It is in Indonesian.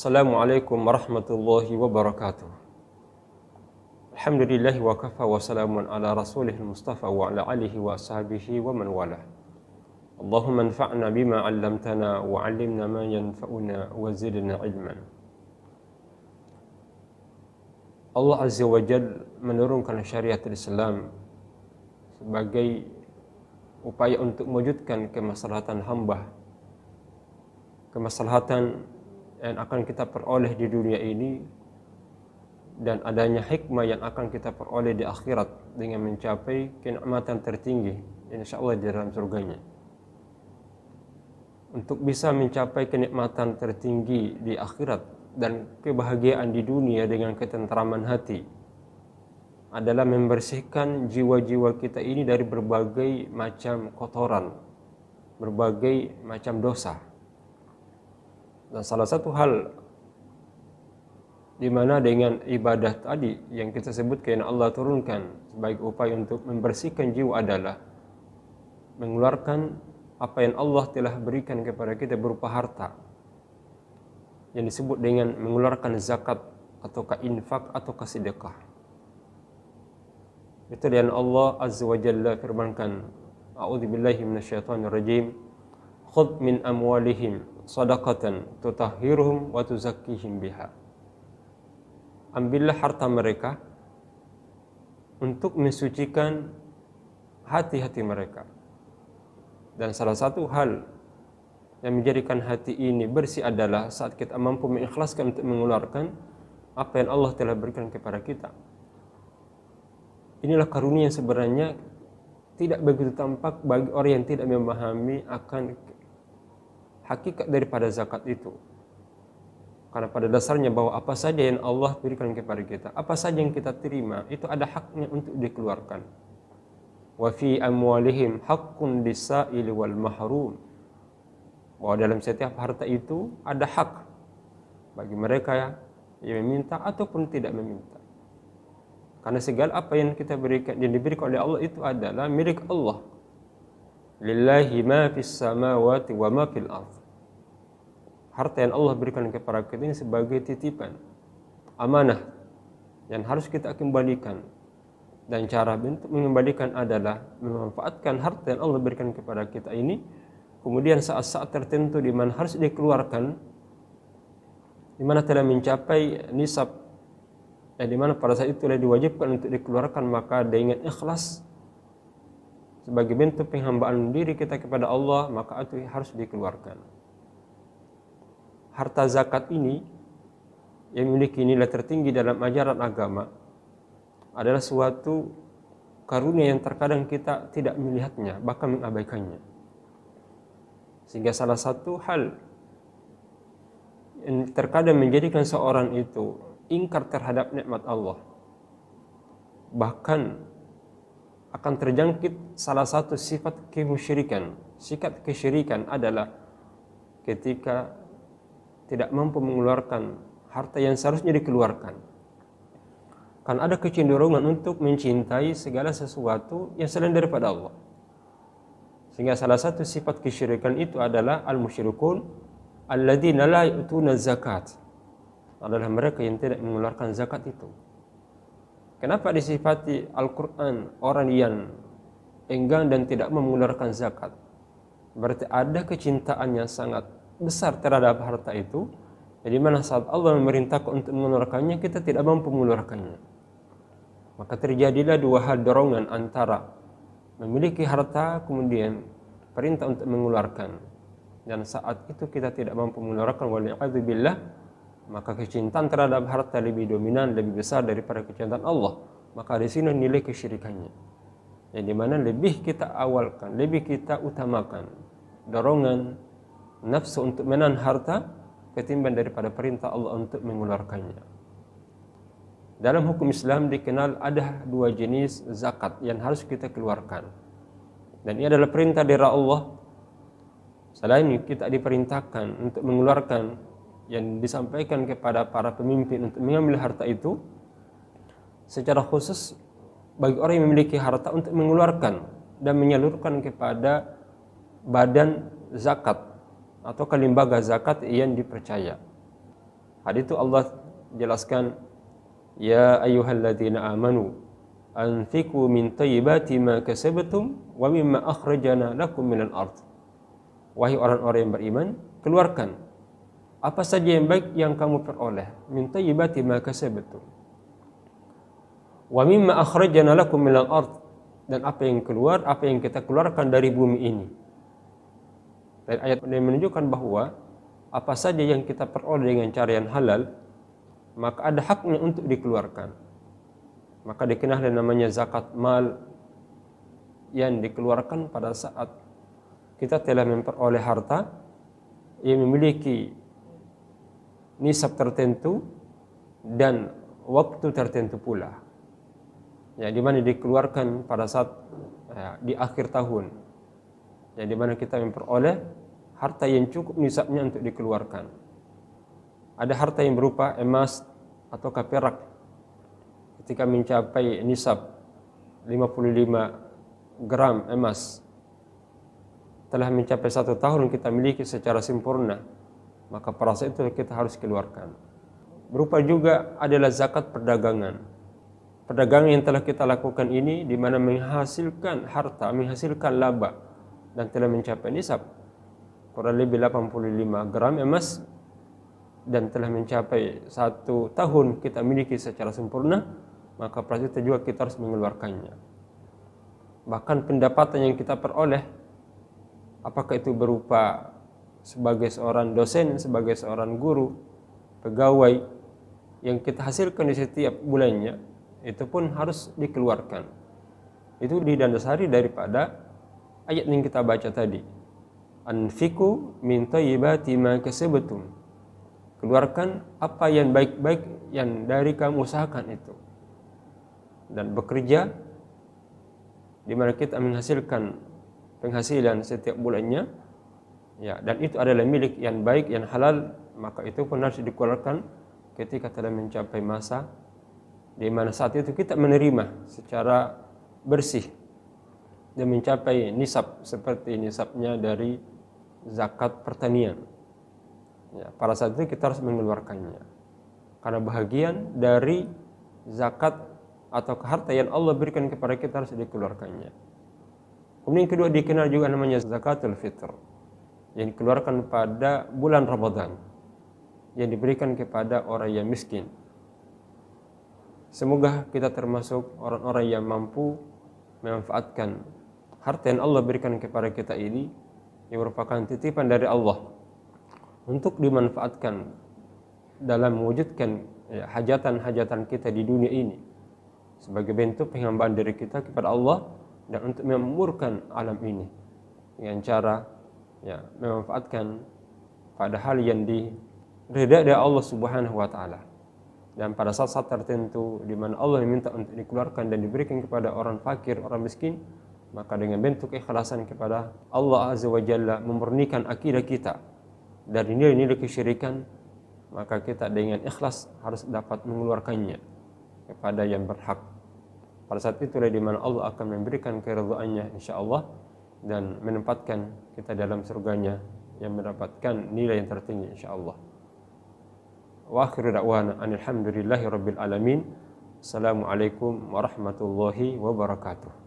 Assalamualaikum warahmatullahi wabarakatuh. Alhamdulillahi wa kafa wa salamun ala rasulihil mustafa wa ala alihi wa ashabihi wa man wala. Allahumma anfa'na bima 'allamtana wa 'allimna ma yanfa'una wa zidna ilman. Allah Azza wa Jalla menurunkan syariat Islam sebagai upaya untuk mewujudkan kemaslahatan hamba, kemaslahatan yang akan kita peroleh di dunia ini dan adanya hikmah yang akan kita peroleh di akhirat dengan mencapai kenikmatan tertinggi insyaallah di dalam surganya. Untuk bisa mencapai kenikmatan tertinggi di akhirat dan kebahagiaan di dunia dengan ketentraman hati adalah membersihkan jiwa-jiwa kita ini dari berbagai macam kotoran, berbagai macam dosa. Dan salah satu hal di mana dengan ibadah tadi yang kita sebutkan yang Allah turunkan sebagai upaya untuk membersihkan jiwa adalah mengeluarkan apa yang Allah telah berikan kepada kita berupa harta, yang disebut dengan mengeluarkan zakat ataukah infak ataukah sedekah. Itu yang Allah Azza wa Jalla firmankan, a'udzubillahi minasyaitonir rajim, khudh min amwalihim shadaqatan tutahhiruhum wa tuzakkihim biha. Ambillah harta mereka untuk mensucikan hati-hati mereka. Dan salah satu hal yang menjadikan hati ini bersih adalah saat kita mampu mengikhlaskan untuk mengeluarkan apa yang Allah telah berikan kepada kita. Inilah karunia yang sebenarnya tidak begitu tampak bagi orang yang tidak memahami akan hakikat daripada zakat itu. Karena pada dasarnya bahwa apa saja yang Allah berikan kepada kita, apa saja yang kita terima, itu ada haknya untuk dikeluarkan. Wa fi amwalihim haqqun lis-sa'ili wal mahrum. Bahwa dalam setiap harta itu ada hak bagi mereka yang meminta ataupun tidak meminta. Karena segala apa yang kita berikan, yang diberikan oleh Allah itu adalah milik Allah. Lillahi ma fis samawati wa ma fil ardh. Harta yang Allah berikan kepada kita ini sebagai titipan, amanah yang harus kita kembalikan. Dan cara bentuk mengembalikan adalah memanfaatkan harta yang Allah berikan kepada kita ini. Kemudian saat-saat tertentu di mana harus dikeluarkan, di mana telah mencapai nisab, di mana pada saat itu diwajibkan untuk dikeluarkan, maka dengan ikhlas sebagai bentuk penghambaan diri kita kepada Allah, maka itu harus dikeluarkan. Harta zakat ini yang memiliki nilai tertinggi dalam ajaran agama adalah suatu karunia yang terkadang kita tidak melihatnya, bahkan mengabaikannya. Sehingga salah satu hal yang terkadang menjadikan seorang itu ingkar terhadap nikmat Allah, bahkan akan terjangkit salah satu sifat kemusyrikan. Sifat kesyirikan adalah ketika tidak mampu mengeluarkan harta yang seharusnya dikeluarkan. Kan ada kecenderungan untuk mencintai segala sesuatu yang selain daripada Allah. Sehingga salah satu sifat kesyirikan itu adalah al-musyrikun alladzina la yu'tuna zakat. Adalah mereka yang tidak mengeluarkan zakat itu. Kenapa disifati Al-Quran orang yang enggan dan tidak mengeluarkan zakat? Berarti ada kecintaan yang sangat besar terhadap harta itu, di mana saat Allah memerintahkan untuk mengeluarkannya, kita tidak mampu mengeluarkannya. Maka terjadilah dua hal dorongan antara memiliki harta kemudian perintah untuk mengeluarkan, dan saat itu kita tidak mampu mengeluarkan, waliyadzubillah, maka kecintaan terhadap harta lebih dominan, lebih besar daripada kecintaan Allah. Maka di sini nilai kesyirikannya, yang dimana lebih kita awalkan, lebih kita utamakan dorongan nafsu untuk menahan harta ketimbang daripada perintah Allah untuk mengeluarkannya. Dalam hukum Islam dikenal ada dua jenis zakat yang harus kita keluarkan, dan ini adalah perintah dari Allah. Selain kita diperintahkan untuk mengeluarkan yang disampaikan kepada para pemimpin untuk mengambil harta itu, secara khusus bagi orang yang memiliki harta untuk mengeluarkan dan menyalurkan kepada badan zakat atau lembaga zakat yang dipercaya. Hadis itu Allah jelaskan, ya ayyuhalladzina amanu anfiqu min thayyibati ma kasabtum wa mimma akhrajna lakum minal ardh. Wahai orang-orang yang beriman, keluarkan apa saja yang baik yang kamu peroleh, min thayyibati ma kasabtum wa mimma akhrajna lakum minal ardh, dan apa yang keluar, apa yang kita keluarkan dari bumi ini. Dan ayat ini menunjukkan bahwa apa saja yang kita peroleh dengan cara yang halal, maka ada haknya untuk dikeluarkan. Maka dikenal namanya zakat mal, yang dikeluarkan pada saat kita telah memperoleh harta yang memiliki nisab tertentu dan waktu tertentu pula. Ya, di mana dikeluarkan pada saat di akhir tahun. Ya, di mana kita memperoleh harta yang cukup nisabnya untuk dikeluarkan. Ada harta yang berupa emas atau perak. Ketika mencapai nisab 55 gram emas, telah mencapai 1 tahun kita miliki secara sempurna, maka pada saat itu kita harus keluarkan. Berupa juga adalah zakat perdagangan. Perdagangan yang telah kita lakukan ini di mana menghasilkan harta, menghasilkan laba dan telah mencapai nisab kurang lebih 85 gram emas dan telah mencapai 1 tahun kita miliki secara sempurna, maka pada itu juga kita harus mengeluarkannya. Bahkan pendapatan yang kita peroleh, apakah itu berupa sebagai seorang dosen, sebagai seorang guru, pegawai, yang kita hasilkan di setiap bulannya, itu pun harus dikeluarkan. Itu didasari daripada ayat yang kita baca tadi. Anfiqu min thayyibati ma kasabtum. Keluarkan apa yang baik-baik yang dari kamu usahakan itu. Dan bekerja di mana kita menghasilkan penghasilan setiap bulannya, ya, dan itu adalah milik yang baik, yang halal, maka itu pun harus dikeluarkan ketika telah mencapai masa di mana saat itu kita menerima secara bersih dan mencapai nisab seperti nisabnya dari zakat pertanian. Ya, pada saat itu kita harus mengeluarkannya. Karena bahagian dari zakat atau harta yang Allah berikan kepada kita harus dikeluarkannya. Kemudian kedua dikenal juga namanya zakatul fitr, yang dikeluarkan pada bulan Ramadan, yang diberikan kepada orang yang miskin. Semoga kita termasuk orang-orang yang mampu memanfaatkan harta yang Allah berikan kepada kita ini, yang merupakan titipan dari Allah, untuk dimanfaatkan dalam mewujudkan hajatan-hajatan kita di dunia ini sebagai bentuk penghambaan diri kita kepada Allah dan untuk memakmurkan alam ini dengan cara memanfaatkan pada hal yang diridai dari Allah Subhanahu wa taala. Dan pada saat-saat tertentu di mana Allah meminta untuk dikeluarkan dan diberikan kepada orang fakir, orang miskin, maka dengan bentuk ikhlasan kepada Allah Azza wa Jalla, memurnikan akidah kita dari nilai-nilai kesyirikan, maka kita dengan ikhlas harus dapat mengeluarkannya kepada yang berhak. Pada saat itulah di mana Allah akan memberikan keridhaannya insyaallah dan menempatkan kita dalam surganya yang mendapatkan nilai yang tertinggi insyaallah. Wa akhiru da'wana alhamdulillahi rabbil alamin. Assalamualaikum warahmatullahi wabarakatuh.